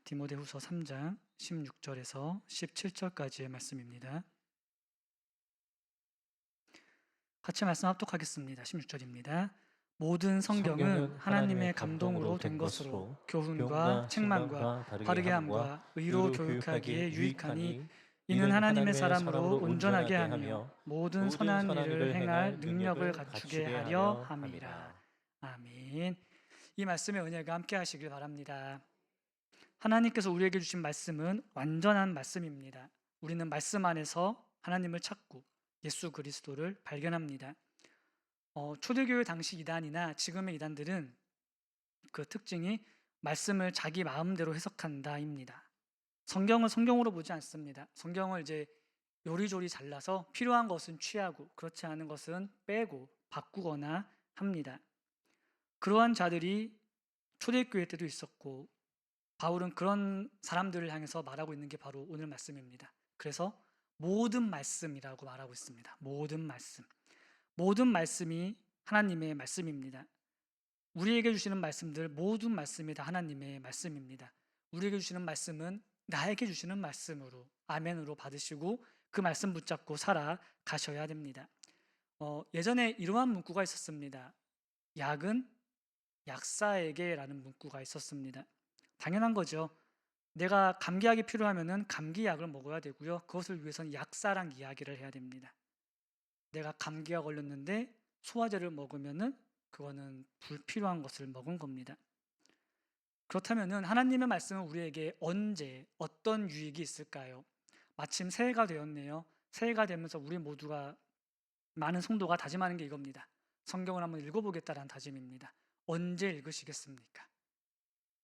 디모데후서 3장 16절에서 17절까지의 말씀입니다. 같이 말씀 합독하겠습니다. 16절입니다. 모든 성경은 하나님의 감동으로 된 것으로 교훈과 책망과 바르게 함과 의로 교육하기에 유익하니 이는 하나님의 사람으로 온전하게 하며 모든 선한 일을 행할 능력을 갖추게 하려 함이라. 아멘. 이 말씀의 은혜가 함께 하시길 바랍니다. 하나님께서 우리에게 주신 말씀은 완전한 말씀입니다. 우리는 말씀 안에서 하나님을 찾고 예수 그리스도를 발견합니다. 초대교회 당시 이단이나 지금의 이단들은 그 특징이 말씀을 자기 마음대로 해석한다입니다. 성경을 성경으로 보지 않습니다. 성경을 이제 요리조리 잘라서 필요한 것은 취하고 그렇지 않은 것은 빼고 바꾸거나 합니다. 그러한 자들이 초대교회 때도 있었고 바울은 그런 사람들을 향해서 말하고 있는 게 바로 오늘 말씀입니다. 그래서 모든 말씀이라고 말하고 있습니다. 모든 말씀. 모든 말씀이 하나님의 말씀입니다. 우리에게 주시는 말씀들 모든 말씀이 다 하나님의 말씀입니다. 우리에게 주시는 말씀은 나에게 주시는 말씀으로 아멘으로 받으시고 그 말씀 붙잡고 살아가셔야 됩니다. 예전에 이러한 문구가 있었습니다. 약은 약사에게라는 문구가 있었습니다. 당연한 거죠. 내가 감기약이 필요하면 감기약을 먹어야 되고요. 그것을 위해서는 약사랑 이야기를 해야 됩니다. 내가 감기가 걸렸는데 소화제를 먹으면 그거는 불필요한 것을 먹은 겁니다. 그렇다면 하나님의 말씀은 우리에게 언제 어떤 유익이 있을까요? 마침 새해가 되었네요. 새해가 되면서 우리 모두가 많은 성도가 다짐하는 게 이겁니다. 성경을 한번 읽어보겠다라는 다짐입니다. 언제 읽으시겠습니까?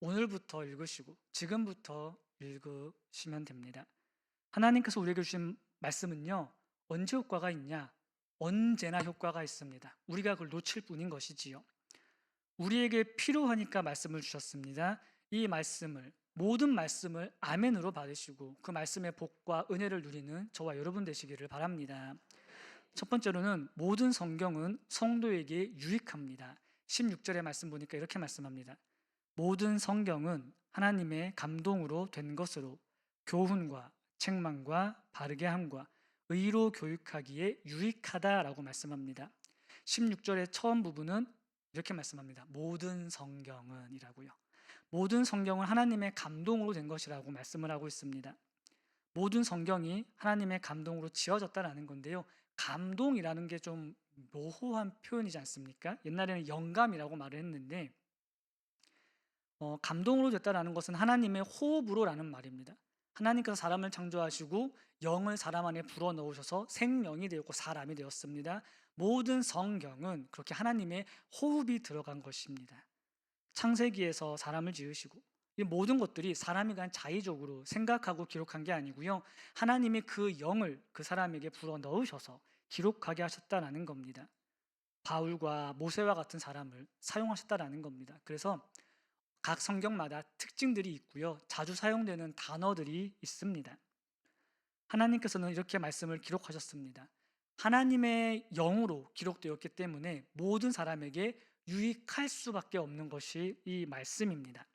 오늘부터 읽으시고 지금부터 읽으시면 됩니다. 하나님께서 우리에게 주신 말씀은요, 언제 효과가 있냐? 언제나 효과가 있습니다. 우리가 그걸 놓칠 뿐인 것이지요. 우리에게 필요하니까 말씀을 주셨습니다. 이 말씀을, 모든 말씀을 아멘으로 받으시고 그 말씀의 복과 은혜를 누리는 저와 여러분 되시기를 바랍니다. 첫 번째로는 모든 성경은 성도에게 유익합니다. 16절의 말씀 보니까 이렇게 말씀합니다. 모든 성경은 하나님의 감동으로 된 것으로 교훈과 책망과 바르게 함과 의로 교육하기에 유익하다라고 말씀합니다. 16절의 처음 부분은 이렇게 말씀합니다. 모든 성경은 이라고요. 모든 성경은 하나님의 감동으로 된 것이라고 말씀을 하고 있습니다. 모든 성경이 하나님의 감동으로 지어졌다라는 건데요. 감동이라는 게 좀 모호한 표현이지 않습니까? 옛날에는 영감이라고 말을 했는데 감동으로 됐다라는 것은 하나님의 호흡으로라는 말입니다. 하나님께서 사람을 창조하시고 영을 사람 안에 불어넣으셔서 생명이 되었고 사람이 되었습니다. 모든 성경은 그렇게 하나님의 호흡이 들어간 것입니다. 창세기에서 사람을 지으시고 이 모든 것들이 사람이 그냥 자의적으로 생각하고 기록한 게 아니고요. 하나님이 그 영을 그 사람에게 불어넣으셔서 기록하게 하셨다라는 겁니다. 바울과 모세와 같은 사람을 사용하셨다라는 겁니다. 그래서 각 성경마다 특징들이 있고요. 자주 사용되는 단어들이 있습니다. 하나님께서는 이렇게 말씀을 기록하셨습니다. 하나님의 영으로 기록되었기 때문에 모든 사람에게 유익할 수밖에 없는 것이 이 말씀입니다.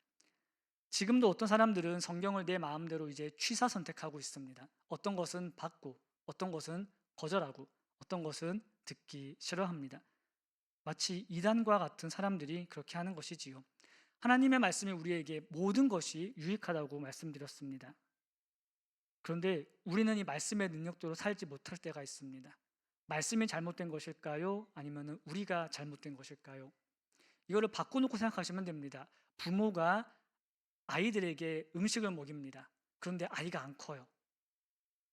지금도 어떤 사람들은 성경을 내 마음대로 이제 취사 선택하고 있습니다. 어떤 것은 받고, 어떤 것은 거절하고, 어떤 것은 듣기 싫어합니다. 마치 이단과 같은 사람들이 그렇게 하는 것이지요. 하나님의 말씀이 우리에게 모든 것이 유익하다고 말씀드렸습니다. 그런데 우리는 이 말씀의 능력대로 살지 못할 때가 있습니다. 말씀이 잘못된 것일까요? 아니면 우리가 잘못된 것일까요? 이거를 바꿔놓고 생각하시면 됩니다. 부모가 아이들에게 음식을 먹입니다. 그런데 아이가 안 커요.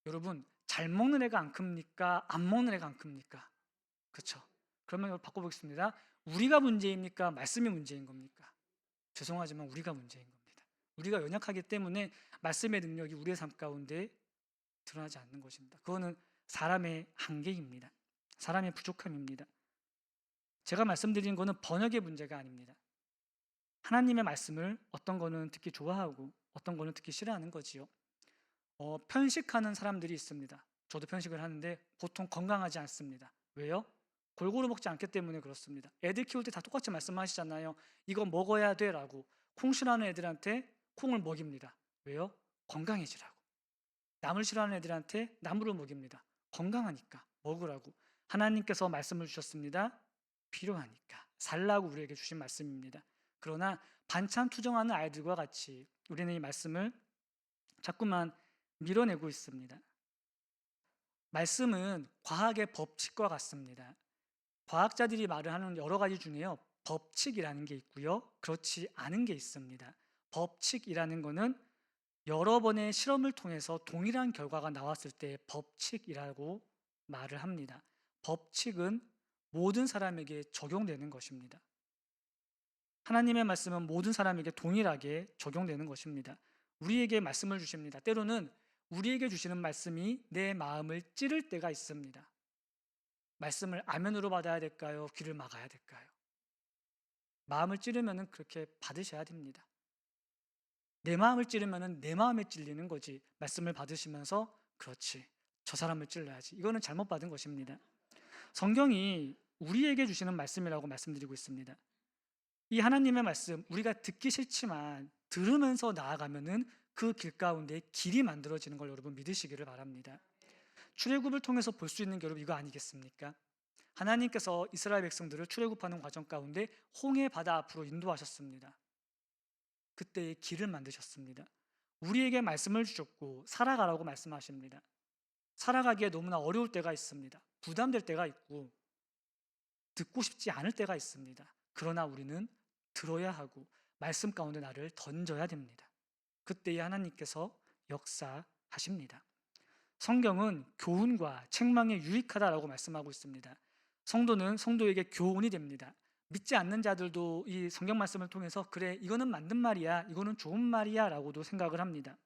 여러분, 잘 먹는 애가 안 큽니까? 안 먹는 애가 안 큽니까? 그렇죠? 그러면 이걸 바꿔보겠습니다. 우리가 문제입니까? 말씀이 문제인 겁니까? 죄송하지만 우리가 문제인 겁니다. 우리가 연약하기 때문에 말씀의 능력이 우리의 삶 가운데 드러나지 않는 것입니다. 그거는 사람의 한계입니다. 사람의 부족함입니다. 제가 말씀드린 거는 번역의 문제가 아닙니다. 하나님의 말씀을 어떤 거는 듣기 좋아하고 어떤 거는 듣기 싫어하는 거지요. 편식하는 사람들이 있습니다. 저도 편식을 하는데 보통 건강하지 않습니다. 왜요? 골고루 먹지 않기 때문에 그렇습니다. 애들 키울 때 다 똑같이 말씀하시잖아요. 이거 먹어야 돼 라고. 콩 싫어하는 애들한테 콩을 먹입니다. 왜요? 건강해지라고. 나물 싫어하는 애들한테 나물을 먹입니다. 건강하니까 먹으라고. 하나님께서 말씀을 주셨습니다. 필요하니까 살라고 우리에게 주신 말씀입니다. 그러나 반찬 투정하는 아이들과 같이 우리는 이 말씀을 자꾸만 밀어내고 있습니다. 말씀은 과학의 법칙과 같습니다. 과학자들이 말을 하는 여러 가지 중에요, 법칙이라는 게 있고요, 그렇지 않은 게 있습니다. 법칙이라는 거는 여러 번의 실험을 통해서 동일한 결과가 나왔을 때 법칙이라고 말을 합니다. 법칙은 모든 사람에게 적용되는 것입니다. 하나님의 말씀은 모든 사람에게 동일하게 적용되는 것입니다. 우리에게 말씀을 주십니다. 때로는 우리에게 주시는 말씀이 내 마음을 찌를 때가 있습니다. 말씀을 아멘으로 받아야 될까요? 귀를 막아야 될까요? 마음을 찌르면 그렇게 받으셔야 됩니다. 내 마음을 찌르면 내 마음에 찔리는 거지, 말씀을 받으시면서 그렇지, 저 사람을 찔러야지, 이거는 잘못 받은 것입니다. 성경이 우리에게 주시는 말씀이라고 말씀드리고 있습니다. 이 하나님의 말씀, 우리가 듣기 싫지만 들으면서 나아가면은 그 길 가운데 길이 만들어지는 걸 여러분 믿으시기를 바랍니다. 출애굽을 통해서 볼 수 있는 게 여러분 이거 아니겠습니까? 하나님께서 이스라엘 백성들을 출애굽하는 과정 가운데 홍해 바다 앞으로 인도하셨습니다. 그때의 길을 만드셨습니다. 우리에게 말씀을 주셨고 살아가라고 말씀하십니다. 살아가기에 너무나 어려울 때가 있습니다. 부담될 때가 있고 듣고 싶지 않을 때가 있습니다. 그러나 우리는 들어야 하고 말씀 가운데 나를 던져야 됩니다. 그때에 하나님께서 역사하십니다. 성경은 교훈과 책망에 유익하다라고 말씀하고 있습니다. 성도는 성도에게 교훈이 됩니다. 믿지 않는 자들도 이 성경 말씀을 통해서 그래, 이거는 맞는 말이야, 이거는 좋은 말이야 라고도 생각을 합니다.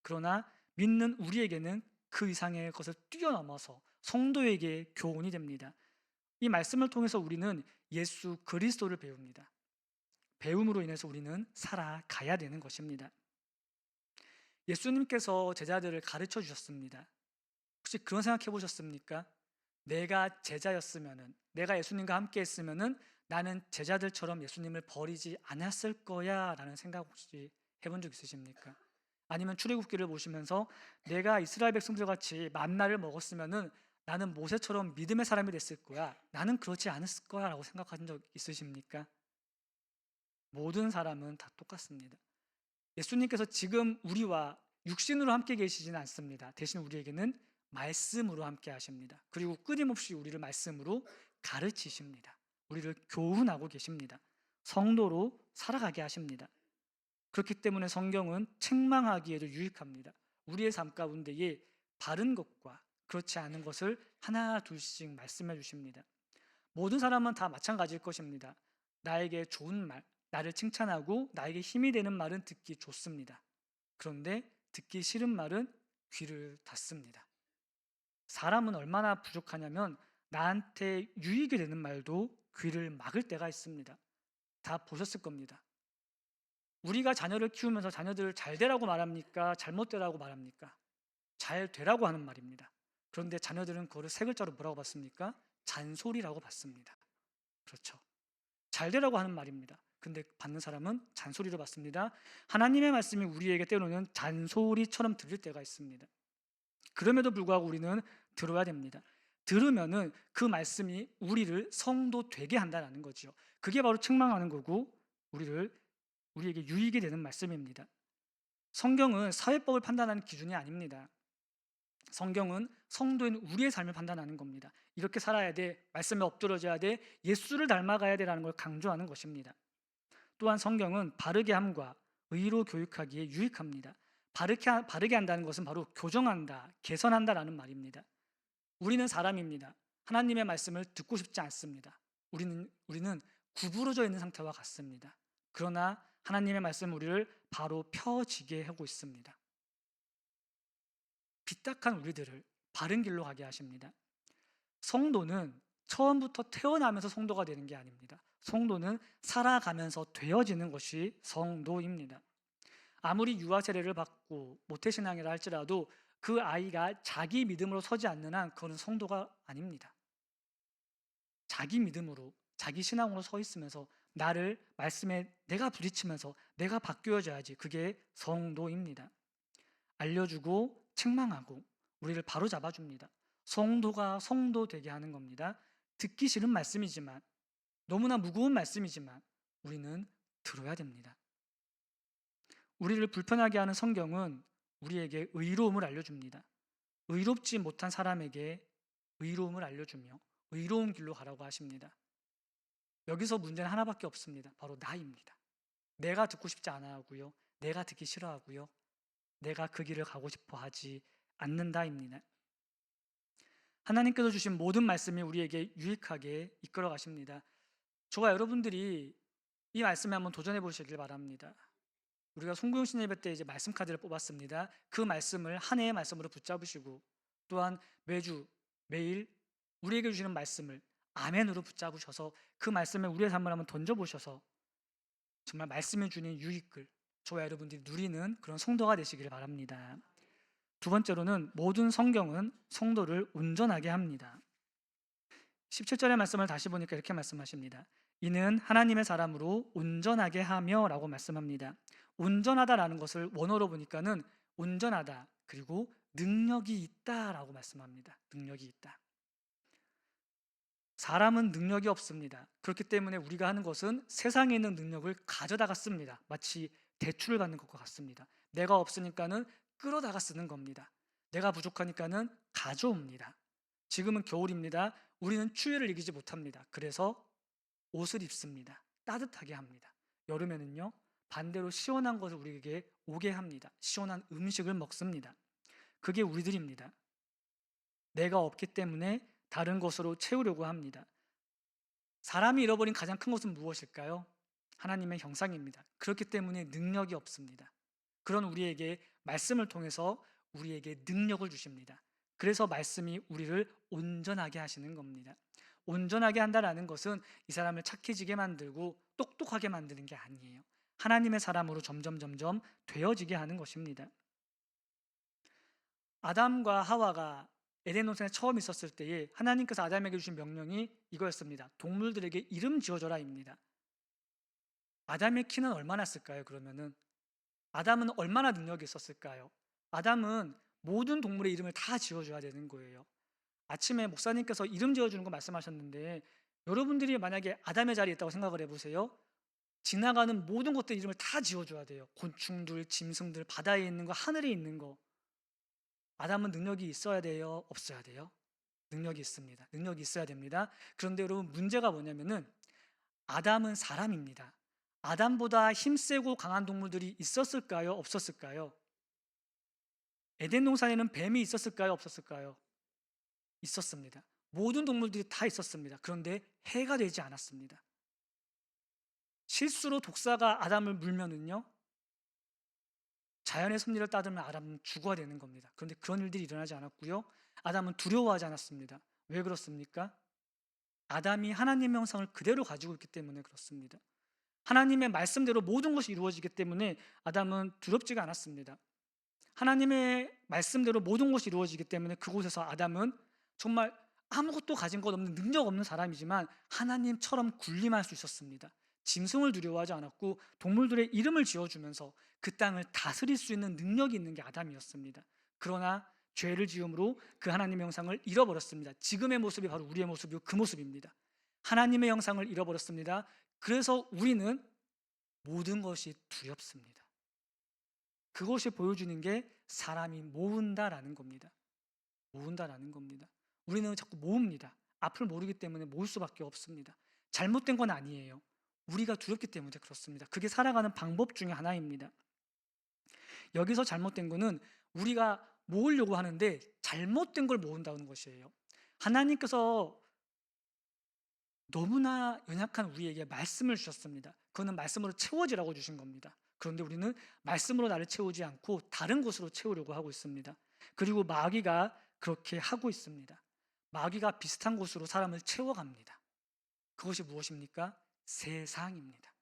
그러나 믿는 우리에게는 그 이상의 것을 뛰어넘어서 성도에게 교훈이 됩니다. 이 말씀을 통해서 우리는 예수 그리스도를 배웁니다. 배움으로 인해서 우리는 살아가야 되는 것입니다. 예수님께서 제자들을 가르쳐 주셨습니다. 혹시 그런 생각해 보셨습니까? 내가 제자였으면은, 내가 예수님과 함께 했으면은 나는 제자들처럼 예수님을 버리지 않았을 거야 라는 생각 혹시 해본 적 있으십니까? 아니면 출애굽기를 보시면서 내가 이스라엘 백성들 같이 만나를 먹었으면은 나는 모세처럼 믿음의 사람이 됐을 거야, 나는 그렇지 않았을 거야 라고 생각하신 적 있으십니까? 모든 사람은 다 똑같습니다. 예수님께서 지금 우리와 육신으로 함께 계시지는 않습니다. 대신 우리에게는 말씀으로 함께 하십니다. 그리고 끊임없이 우리를 말씀으로 가르치십니다. 우리를 교훈하고 계십니다. 성도로 살아가게 하십니다. 그렇기 때문에 성경은 책망하기에도 유익합니다. 우리의 삶 가운데에 바른 것과 그렇지 않은 것을 하나 둘씩 말씀해 주십니다. 모든 사람은 다 마찬가지일 것입니다. 나에게 좋은 말, 나를 칭찬하고 나에게 힘이 되는 말은 듣기 좋습니다. 그런데 듣기 싫은 말은 귀를 닫습니다. 사람은 얼마나 부족하냐면 나한테 유익이 되는 말도 귀를 막을 때가 있습니다. 다 보셨을 겁니다. 우리가 자녀를 키우면서 자녀들을 잘 되라고 말합니까? 잘못 되라고 말합니까? 잘 되라고 하는 말입니다. 그런데 자녀들은 그거를 세 글자로 뭐라고 봤습니까? 잔소리라고 봤습니다. 그렇죠. 잘 되라고 하는 말입니다. 근데 받는 사람은 잔소리로 받습니다. 하나님의 말씀이 우리에게 때로는 잔소리처럼 들릴 때가 있습니다. 그럼에도 불구하고 우리는 들어야 됩니다. 들으면은 그 말씀이 우리를 성도 되게 한다는 거죠. 그게 바로 책망하는 거고 우리에게 유익이 되는 말씀입니다. 성경은 사회법을 판단하는 기준이 아닙니다. 성경은 성도인 우리의 삶을 판단하는 겁니다. 이렇게 살아야 돼, 말씀에 엎드러져야 돼, 예수를 닮아가야 돼라는 걸 강조하는 것입니다. 또한 성경은 바르게 함과 의로 교육하기에 유익합니다. 바르게 한다는 것은 바로 교정한다, 개선한다라는 말입니다. 우리는 사람입니다. 하나님의 말씀을 듣고 싶지 않습니다. 우리는 구부러져 있는 상태와 같습니다. 그러나 하나님의 말씀은 우리를 바로 펴지게 하고 있습니다. 삐딱한 우리들을 바른 길로 가게 하십니다. 성도는 처음부터 태어나면서 성도가 되는 게 아닙니다. 성도는 살아가면서 되어지는 것이 성도입니다. 아무리 유아 세례를 받고 모태신앙이라 할지라도 그 아이가 자기 믿음으로 서지 않는 한 그건 성도가 아닙니다. 자기 믿음으로, 자기 신앙으로 서 있으면서 나를 말씀에 내가 부딪히면서 내가 바뀌어져야지. 그게 성도입니다. 알려주고 책망하고 우리를 바로잡아 줍니다. 성도가 성도 되게 하는 겁니다. 듣기 싫은 말씀이지만, 너무나 무거운 말씀이지만 우리는 들어야 됩니다. 우리를 불편하게 하는 성경은 우리에게 의로움을 알려줍니다. 의롭지 못한 사람에게 의로움을 알려주며 의로운 길로 가라고 하십니다. 여기서 문제는 하나밖에 없습니다. 바로 나입니다. 내가 듣고 싶지 않아 하고요. 내가 듣기 싫어하고요. 내가 그 길을 가고 싶어 하지 않는다입니다. 하나님께서 주신 모든 말씀이 우리에게 유익하게 이끌어 가십니다. 저와 여러분들이 이 말씀에 한번 도전해 보시길 바랍니다. 우리가 송구영신 예배 때 이제 말씀 카드를 뽑았습니다. 그 말씀을 한 해의 말씀으로 붙잡으시고, 또한 매주 매일 우리에게 주시는 말씀을 아멘으로 붙잡으셔서 그 말씀에 우리의 삶을 한번 던져보셔서 정말 말씀이 주는 유익을 저와 여러분들이 누리는 그런 성도가 되시기를 바랍니다. 두 번째로는 모든 성경은 성도를 온전하게 합니다. 17절의 말씀을 다시 보니까 이렇게 말씀하십니다. 이는 하나님의 사람으로 온전하게 하며 라고 말씀합니다. 온전하다라는 것을 원어로 보니까는 온전하다 그리고 능력이 있다라고 말씀합니다. 능력이 있다. 사람은 능력이 없습니다. 그렇기 때문에 우리가 하는 것은 세상에 있는 능력을 가져다가 씁니다. 마치 대출을 받는 것과 같습니다. 내가 없으니까는 끌어다가 쓰는 겁니다. 내가 부족하니까는 가져옵니다. 지금은 겨울입니다. 우리는 추위를 이기지 못합니다. 그래서 옷을 입습니다. 따뜻하게 합니다. 여름에는요, 반대로 시원한 것을 우리에게 오게 합니다. 시원한 음식을 먹습니다. 그게 우리들입니다. 내가 없기 때문에 다른 것으로 채우려고 합니다. 사람이 잃어버린 가장 큰 것은 무엇일까요? 하나님의 형상입니다. 그렇기 때문에 능력이 없습니다. 그런 우리에게 말씀을 통해서 우리에게 능력을 주십니다. 그래서 말씀이 우리를 온전하게 하시는 겁니다. 온전하게 한다는 것은 이 사람을 착해지게 만들고 똑똑하게 만드는 게 아니에요. 하나님의 사람으로 점점 되어지게 하는 것입니다. 아담과 하와가 에덴 동산에 처음 있었을 때에 하나님께서 아담에게 주신 명령이 이거였습니다. 동물들에게 이름 지어줘라입니다. 아담의 키는 얼마나 컸을까요? 그러면은 아담은 얼마나 능력이 있었을까요? 아담은 모든 동물의 이름을 다 지어줘야 되는 거예요. 아침에 목사님께서 이름 지어주는 거 말씀하셨는데, 여러분들이 만약에 아담의 자리에 있다고 생각을 해보세요. 지나가는 모든 것들 이름을 다 지어줘야 돼요. 곤충들, 짐승들, 바다에 있는 거, 하늘에 있는 거. 아담은 능력이 있어야 돼요? 없어야 돼요? 능력이 있습니다. 능력이 있어야 됩니다. 그런데 여러분, 문제가 뭐냐면은 아담은 사람입니다. 아담보다 힘세고 강한 동물들이 있었을까요? 없었을까요? 에덴 동산에는 뱀이 있었을까요? 없었을까요? 있었습니다. 모든 동물들이 다 있었습니다. 그런데 해가 되지 않았습니다. 실수로 독사가 아담을 물면은요, 자연의 섭리를 따르면 아담은 죽어야 되는 겁니다. 그런데 그런 일들이 일어나지 않았고요. 아담은 두려워하지 않았습니다. 왜 그렇습니까? 아담이 하나님의 형상을 그대로 가지고 있기 때문에 그렇습니다. 하나님의 말씀대로 모든 것이 이루어지기 때문에 아담은 두렵지가 않았습니다. 하나님의 말씀대로 모든 것이 이루어지기 때문에 그곳에서 아담은 정말 아무것도 가진 것 없는 능력 없는 사람이지만 하나님처럼 군림할 수 있었습니다. 짐승을 두려워하지 않았고 동물들의 이름을 지어주면서 그 땅을 다스릴 수 있는 능력이 있는 게 아담이었습니다. 그러나 죄를 지음으로 그 하나님의 형상을 잃어버렸습니다. 지금의 모습이 바로 우리의 모습이고 그 모습입니다. 하나님의 형상을 잃어버렸습니다. 그래서 우리는 모든 것이 두렵습니다. 그것이 보여주는 게 사람이 모은다라는 겁니다. 모은다라는 겁니다. 우리는 자꾸 모읍니다. 앞을 모르기 때문에 모을 수밖에 없습니다. 잘못된 건 아니에요. 우리가 두렵기 때문에 그렇습니다. 그게 살아가는 방법 중에 하나입니다. 여기서 잘못된 거는 우리가 모으려고 하는데 잘못된 걸 모은다는 것이에요. 하나님께서 너무나 연약한 우리에게 말씀을 주셨습니다. 그거는 말씀으로 채워지라고 주신 겁니다. 그런데 우리는 말씀으로 나를 채우지 않고 다른 곳으로 채우려고 하고 있습니다. 그리고 마귀가 그렇게 하고 있습니다. 마귀가 비슷한 곳으로 사람을 채워갑니다. 그것이 무엇입니까? 세상입니다.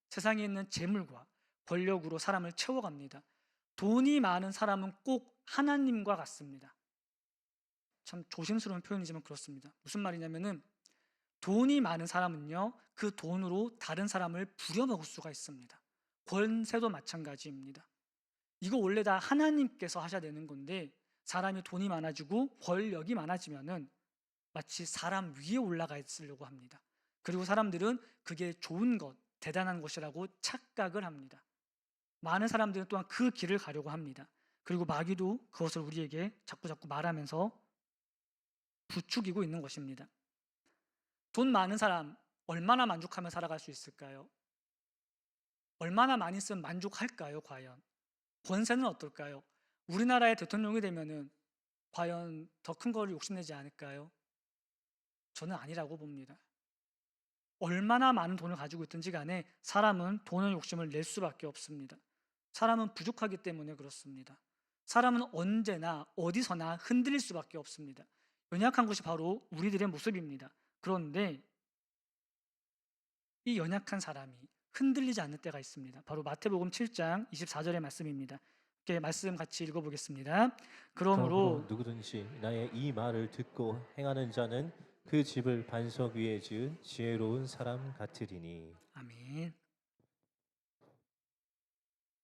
세상에 있는 재물과 권력으로 사람을 채워갑니다. 돈이 많은 사람은 꼭 하나님과 같습니다. 참 조심스러운 표현이지만 그렇습니다. 무슨 말이냐면은 돈이 많은 사람은요, 그 돈으로 다른 사람을 부려먹을 수가 있습니다. 권세도 마찬가지입니다. 이거 원래 다 하나님께서 하셔야 되는 건데, 사람이 돈이 많아지고 권력이 많아지면은 마치 사람 위에 올라가 있으려고 합니다. 그리고 사람들은 그게 좋은 것, 대단한 것이라고 착각을 합니다. 많은 사람들은 또한 그 길을 가려고 합니다. 그리고 마귀도 그것을 우리에게 자꾸자꾸 말하면서 부추기고 있는 것입니다. 돈 많은 사람 얼마나 만족하며 살아갈 수 있을까요? 얼마나 많이 쓰면 만족할까요, 과연? 권세는 어떨까요? 우리나라의 대통령이 되면은 과연 더 큰 거를 욕심내지 않을까요? 저는 아니라고 봅니다. 얼마나 많은 돈을 가지고 있든지 간에 사람은 돈의 욕심을 낼 수밖에 없습니다. 사람은 부족하기 때문에 그렇습니다. 사람은 언제나 어디서나 흔들릴 수밖에 없습니다. 연약한 것이 바로 우리들의 모습입니다. 그런데 이 연약한 사람이 흔들리지 않는 때가 있습니다. 바로 마태복음 7장 24절의 말씀입니다. 이렇게 말씀 같이 읽어보겠습니다. 그러므로 누구든지 나의 이 말을 듣고 행하는 자는 그 집을 반석 위에 지은 지혜로운 사람 같으리니. 아멘.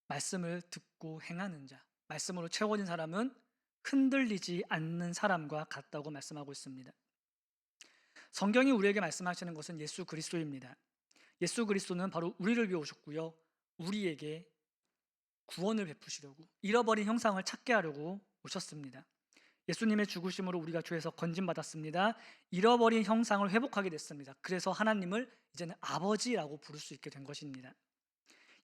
말씀을 듣고 행하는 자, 말씀으로 채워진 사람은 흔들리지 않는 사람과 같다고 말씀하고 있습니다. 성경이 우리에게 말씀하시는 것은 예수 그리스도입니다. 예수 그리스도는 바로 우리를 위해 오셨고요, 우리에게 구원을 베푸시려고, 잃어버린 형상을 찾게 하려고 오셨습니다. 예수님의 죽으심으로 우리가 죄에서 건짐받았습니다. 잃어버린 형상을 회복하게 됐습니다. 그래서 하나님을 이제는 아버지라고 부를 수 있게 된 것입니다.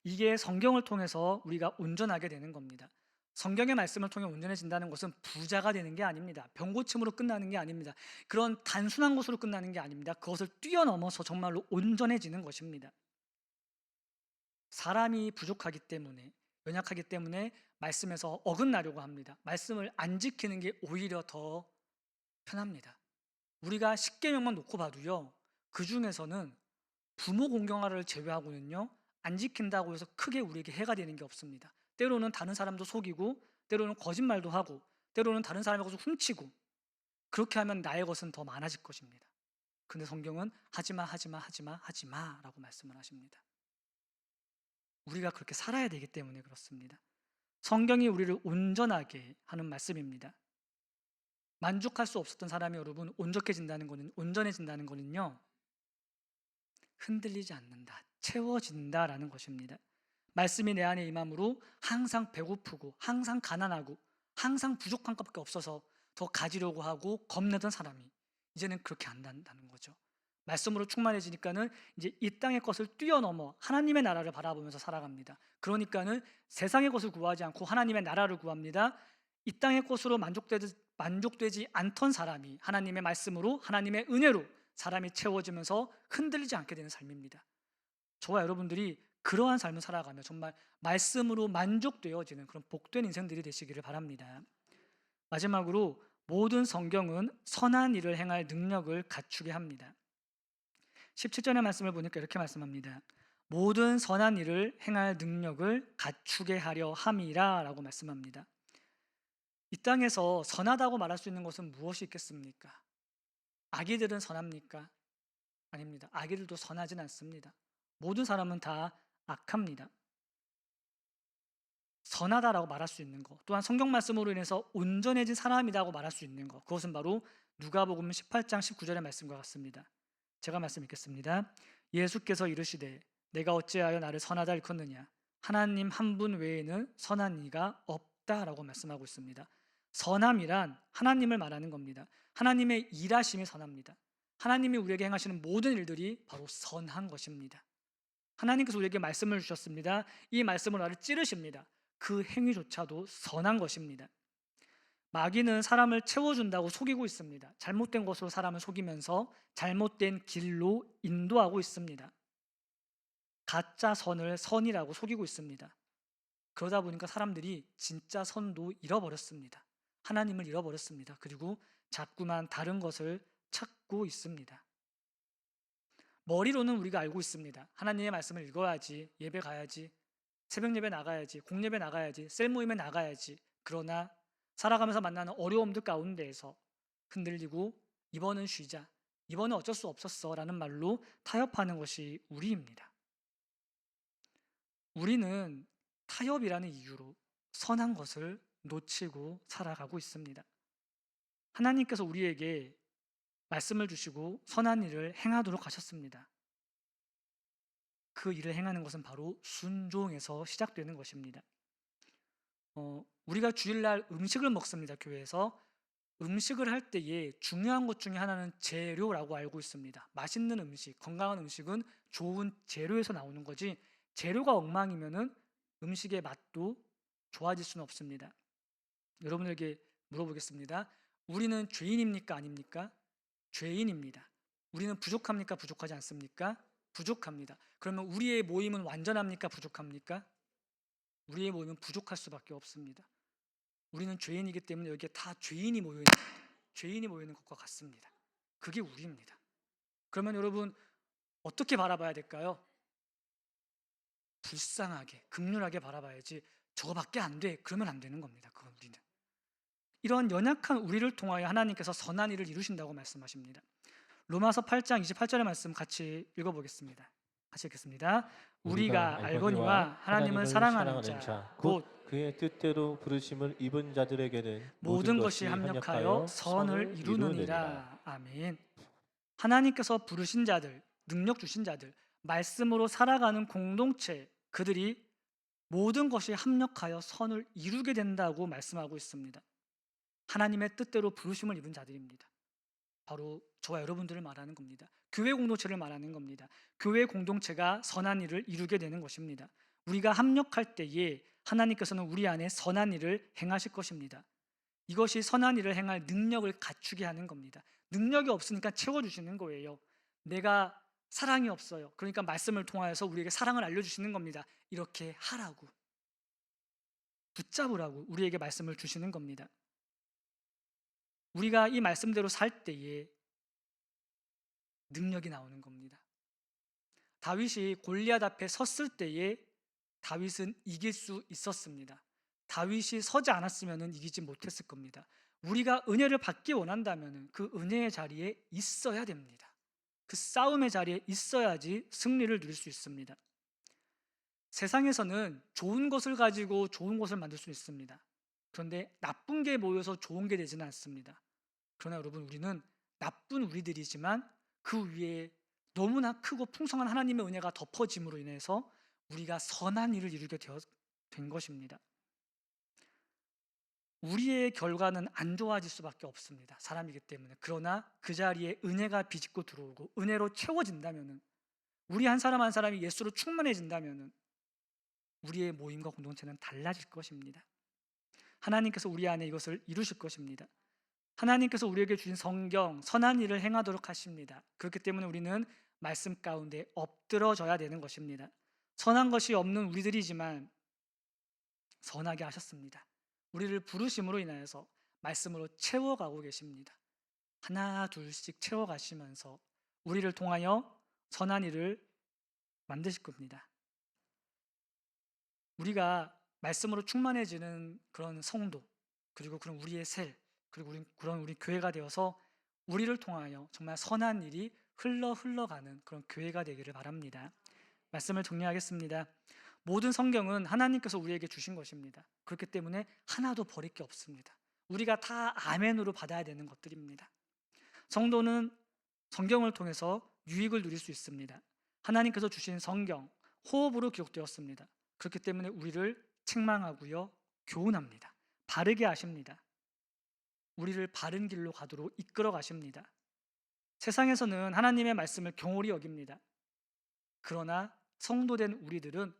이게 성경을 통해서 우리가 온전하게 되는 겁니다. 성경의 말씀을 통해 온전해진다는 것은 부자가 되는 게 아닙니다. 병고침으로 끝나는 게 아닙니다. 그런 단순한 것으로 끝나는 게 아닙니다. 그것을 뛰어넘어서 정말로 온전해지는 것입니다. 사람이 부족하기 때문에, 연약하기 때문에 말씀에서 어긋나려고 합니다. 말씀을 안 지키는 게 오히려 더 편합니다. 우리가 십계명만 놓고 봐도요, 그 중에서는 부모 공경하를 제외하고는요, 안 지킨다고 해서 크게 우리에게 해가 되는 게 없습니다. 때로는 다른 사람도 속이고, 때로는 거짓말도 하고, 때로는 다른 사람의 것을 훔치고, 그렇게 하면 나의 것은 더 많아질 것입니다. 근데 성경은 하지마 하지마 하지마 하지마 라고 말씀을 하십니다. 우리가 그렇게 살아야 되기 때문에 그렇습니다. 성경이 우리를 온전하게 하는 말씀입니다. 만족할 수 없었던 사람이 여러분 온전해진다는 거는요, 흔들리지 않는다, 채워진다라는 것입니다. 말씀이 내 안에 임함으로 항상 배고프고 항상 가난하고 항상 부족한 것밖에 없어서 더 가지려고 하고 겁내던 사람이 이제는 그렇게 안 한다는 거죠. 말씀으로 충만해지니까는 이제 이 땅의 것을 뛰어넘어 하나님의 나라를 바라보면서 살아갑니다. 그러니까는 세상의 것을 구하지 않고 하나님의 나라를 구합니다. 이 땅의 것으로 만족되지 않던 사람이 하나님의 말씀으로, 하나님의 은혜로 사람이 채워지면서 흔들리지 않게 되는 삶입니다. 저와 여러분들이 그러한 삶을 살아가며 정말 말씀으로 만족되어지는 그런 복된 인생들이 되시기를 바랍니다. 마지막으로 모든 성경은 선한 일을 행할 능력을 갖추게 합니다. 17절의 말씀을 보니까 이렇게 말씀합니다. 모든 선한 일을 행할 능력을 갖추게 하려 함이라 라고 말씀합니다. 이 땅에서 선하다고 말할 수 있는 것은 무엇이 있겠습니까? 아기들은 선합니까? 아닙니다. 아기들도 선하진 않습니다. 모든 사람은 다 악합니다. 선하다라고 말할 수 있는 것, 또한 성경 말씀으로 인해서 온전해진 사람이라고 말할 수 있는 것, 그것은 바로 누가복음 18장 19절의 말씀과 같습니다. 제가 말씀 읽겠습니다. 예수께서 이르시되 내가 어찌하여 나를 선하다 일컫느냐, 하나님 한 분 외에는 선한 이가 없다라고 말씀하고 있습니다. 선함이란 하나님을 말하는 겁니다. 하나님의 일하심이 선합니다. 하나님이 우리에게 행하시는 모든 일들이 바로 선한 것입니다. 하나님께서 우리에게 말씀을 주셨습니다. 이 말씀으로 나를 찌르십니다. 그 행위조차도 선한 것입니다. 마귀는 사람을 채워준다고 속이고 있습니다. 잘못된 것으로 사람을 속이면서 잘못된 길로 인도하고 있습니다. 가짜 선을 선이라고 속이고 있습니다. 그러다 보니까 사람들이 진짜 선도 잃어버렸습니다. 하나님을 잃어버렸습니다. 그리고 자꾸만 다른 것을 찾고 있습니다. 머리로는 우리가 알고 있습니다. 하나님의 말씀을 읽어야지, 예배 가야지, 새벽 예배 나가야지, 공예배 나가야지, 셀 모임에 나가야지. 그러나 살아가면서 만나는 어려움들 가운데에서 흔들리고 이번은 쉬자, 이번에 어쩔 수 없었어 라는 말로 타협하는 것이 우리입니다. 우리는 타협이라는 이유로 선한 것을 놓치고 살아가고 있습니다. 하나님께서 우리에게 말씀을 주시고 선한 일을 행하도록 하셨습니다. 그 일을 행하는 것은 바로 순종에서 시작되는 것입니다. 우리가 주일날 음식을 먹습니다. 교회에서 음식을 할 때에 중요한 것 중에 하나는 재료라고 알고 있습니다. 맛있는 음식, 건강한 음식은 좋은 재료에서 나오는 거지 재료가 엉망이면은 음식의 맛도 좋아질 수는 없습니다. 여러분에게 물어보겠습니다. 우리는 죄인입니까? 아닙니까? 죄인입니다. 우리는 부족합니까? 부족하지 않습니까? 부족합니다. 그러면 우리의 모임은 완전합니까? 부족합니까? 우리의 모임은 부족할 수밖에 없습니다. 우리는 죄인이기 때문에 여기에 다 죄인이 모이는 것과 같습니다. 그게 우리입니다. 그러면 여러분 어떻게 바라봐야 될까요? 불쌍하게, 긍휼하게 바라봐야지 저거밖에 안 돼. 그러면 안 되는 겁니다. 그건 우리는. 이런 연약한 우리를 통하여 하나님께서 선한 일을 이루신다고 말씀하십니다. 로마서 8장 28절의 말씀 같이 읽어보겠습니다. 같이 읽겠습니다. 우리가 알거니와 하나님을 사랑하는 자, 곧 그의 뜻대로 부르심을 입은 자들에게는 모든 것이 합력하여 선을 이루느니라. 아멘. 하나님께서 부르신 자들, 능력 주신 자들, 말씀으로 살아가는 공동체, 그들이 모든 것이 합력하여 선을 이루게 된다고 말씀하고 있습니다. 하나님의 뜻대로 부르심을 입은 자들입니다. 바로 저와 여러분들을 말하는 겁니다. 교회 공동체를 말하는 겁니다. 교회 공동체가 선한 일을 이루게 되는 것입니다. 우리가 합력할 때에 하나님께서는 우리 안에 선한 일을 행하실 것입니다. 이것이 선한 일을 행할 능력을 갖추게 하는 겁니다. 능력이 없으니까 채워주시는 거예요. 내가 사랑이 없어요. 그러니까 말씀을 통하여서 우리에게 사랑을 알려주시는 겁니다. 이렇게 하라고, 붙잡으라고 우리에게 말씀을 주시는 겁니다. 우리가 이 말씀대로 살 때에 능력이 나오는 겁니다. 다윗이 골리앗 앞에 섰을 때에 다윗은 이길 수 있었습니다. 다윗이 서지 않았으면 이기지 못했을 겁니다. 우리가 은혜를 받기 원한다면 그 은혜의 자리에 있어야 됩니다. 그 싸움의 자리에 있어야지 승리를 누릴 수 있습니다. 세상에서는 좋은 것을 가지고 좋은 것을 만들 수 있습니다. 그런데 나쁜 게 모여서 좋은 게 되지는 않습니다. 그러나 여러분, 우리는 나쁜 우리들이지만 그 위에 너무나 크고 풍성한 하나님의 은혜가 덮어짐으로 인해서 우리가 선한 일을 이루게 된 것입니다. 우리의 결과는 안 좋아질 수밖에 없습니다. 사람이기 때문에. 그러나 그 자리에 은혜가 비집고 들어오고 은혜로 채워진다면, 우리 한 사람 한 사람이 예수로 충만해진다면 우리의 모임과 공동체는 달라질 것입니다. 하나님께서 우리 안에 이것을 이루실 것입니다. 하나님께서 우리에게 주신 성경, 선한 일을 행하도록 하십니다. 그렇기 때문에 우리는 말씀 가운데 엎드러져야 되는 것입니다. 선한 것이 없는 우리들이지만 선하게 하셨습니다. 우리를 부르심으로 인하여서 말씀으로 채워가고 계십니다. 하나 둘씩 채워가시면서 우리를 통하여 선한 일을 만드실 겁니다. 우리가 말씀으로 충만해지는 그런 성도, 그리고 그런 우리의 셀, 그리고 그런 우리 교회가 되어서 우리를 통하여 정말 선한 일이 흘러가는 그런 교회가 되기를 바랍니다. 말씀을 정리하겠습니다. 모든 성경은 하나님께서 우리에게 주신 것입니다. 그렇기 때문에 하나도 버릴 게 없습니다. 우리가 다 아멘으로 받아야 되는 것들입니다. 성도는 성경을 통해서 유익을 누릴 수 있습니다. 하나님께서 주신 성경, 호흡으로 기록되었습니다. 그렇기 때문에 우리를 책망하고요, 교훈합니다. 바르게 하십니다. 우리를 바른 길로 가도록 이끌어 가십니다. 세상에서는 하나님의 말씀을 경홀히 여깁니다. 그러나 성도된 우리들은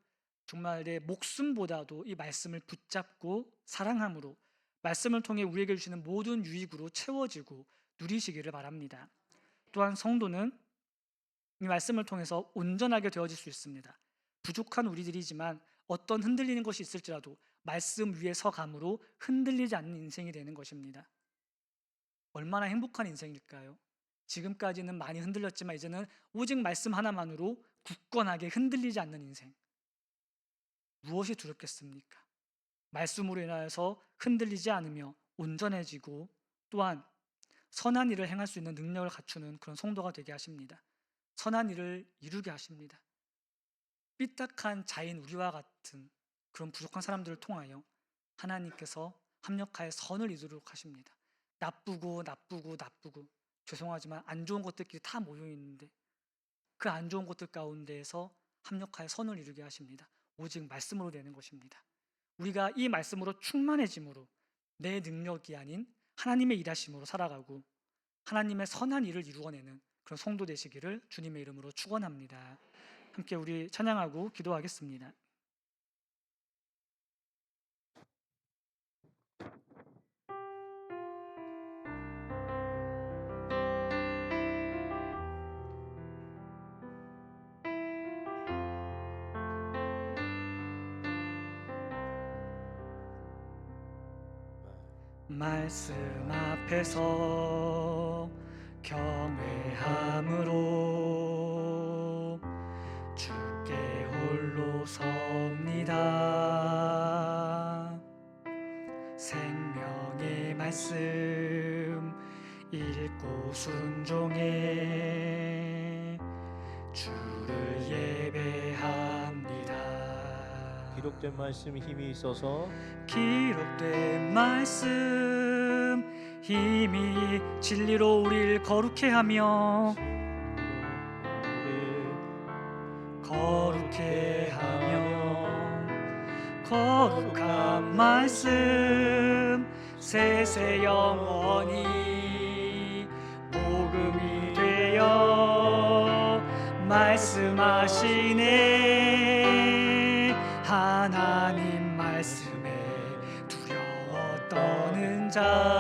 정말 내 목숨보다도 이 말씀을 붙잡고 사랑함으로 말씀을 통해 우리에게 주시는 모든 유익으로 채워지고 누리시기를 바랍니다. 또한 성도는 이 말씀을 통해서 온전하게 되어질 수 있습니다. 부족한 우리들이지만 어떤 흔들리는 것이 있을지라도 말씀 위에 서감으로 흔들리지 않는 인생이 되는 것입니다. 얼마나 행복한 인생일까요? 지금까지는 많이 흔들렸지만 이제는 오직 말씀 하나만으로 굳건하게 흔들리지 않는 인생. 무엇이 두렵겠습니까? 말씀으로 인하여서 흔들리지 않으며 온전해지고, 또한 선한 일을 행할 수 있는 능력을 갖추는 그런 성도가 되게 하십니다. 선한 일을 이루게 하십니다. 삐딱한 자인 우리와 같은 그런 부족한 사람들을 통하여 하나님께서 합력하여 선을 이루도록 하십니다. 나쁘고 죄송하지만 안 좋은 것들끼리 다 모여 있는데 그 안 좋은 것들 가운데에서 합력하여 선을 이루게 하십니다. 오직 말씀으로 되는 것입니다. 우리가 이 말씀으로 충만해짐으로 내 능력이 아닌 하나님의 일하심으로 살아가고 하나님의 선한 일을 이루어내는 그런 성도 되시기를 주님의 이름으로 축원합니다. 함께 우리 찬양하고 기도하겠습니다. 말씀 앞에서 경외함으로 주께 홀로 섭니다. 생명의 말씀 읽고 순종해 주를 예배합니다. 기록된 말씀 힘이 있어서 기록된 말씀 힘이 진리로 우리를 거룩해 하며 거룩한 말씀 세세 영원히 복음이 되어 말씀하시네. 하나님 말씀에 두려워 떠는 자